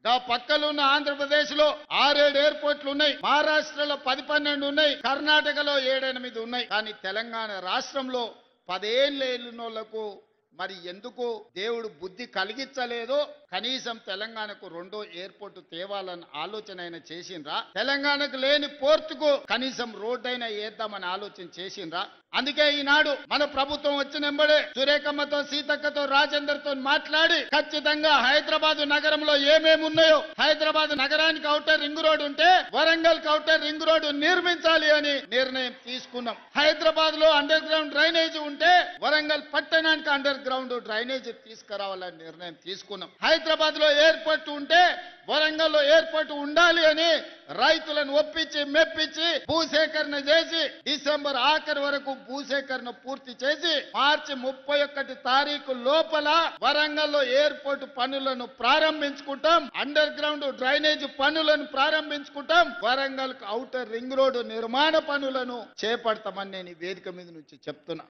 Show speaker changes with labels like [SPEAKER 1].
[SPEAKER 1] గా పక్కలో ఉన్న ఆంధ్రప్రదేశ్ లో 6-7 ఎయిర్పోర్ట్లు ఉన్నాయి, మహారాష్ట్రలో 10-12 ఉన్నాయి, కర్ణాటకలో 7-8 ఉన్నాయి. కానీ తెలంగాణ రాష్ట్రంలో 10 ఏళ్ళు ఏళ్ళున్నోళ్లకు మరి ఎందుకు దేవుడు బుద్ధి కలిగించలేదో కనీసం తెలంగాణకు 2వ ఎయిర్పోర్ట్ తేవాలని ఆలోచన అయినా చేసిండ్రా? తెలంగాణకు లేని పోర్టుకు కనీసం రోడ్ అయినా వేద్దామని ఆలోచన చేసిండ్రా? అందుకే ఈనాడు మన ప్రభుత్వం వచ్చినెంబడే సురేఖమ్మతో, సీతక్కతో, రాజేందర్తో మాట్లాడి ఖచ్చితంగా హైదరాబాద్ నగరంలో ఏమేమి ఉన్నాయో, హైదరాబాద్ నగరానికి ఔటర్ రింగ్ రోడ్ ఉంటే వరంగల్ ఔటర్ రింగ్ రోడ్ నిర్మించాలి అని నిర్ణయం తీసుకున్నాం. హైదరాబాద్ లో అండర్ గ్రౌండ్ డ్రైనేజ్ ఉంటే వరంగల్ పట్టణానికి అండర్ గ్రౌండ్ డ్రైనేజ్ తీసుకురావాలని నిర్ణయం తీసుకున్నాం. హైదరాబాద్ లో ఎయిర్పోర్ట్ ఉంటే వరంగల్ లో ఎయిర్పోర్ట్ ఉండాలి అని రైతులను ఒప్పించి మెప్పించి భూసేకరణ చేసి డిసెంబర్ ఆఖరి వరకు భూసేకరణ పూర్తి చేసి మార్చి 31 తారీఖు లోపల వరంగల్ లో ఎయిర్పోర్ట్ పనులను ప్రారంభించుకుంటాం. అండర్ గ్రౌండ్ డ్రైనేజ్ పనులను ప్రారంభించుకుంటాం. వరంగల్ ఔటర్ రింగ్ రోడ్ నిర్మాణ పనులను చేపడతామని నేను వేదిక మీద నుంచి చెప్తున్నా.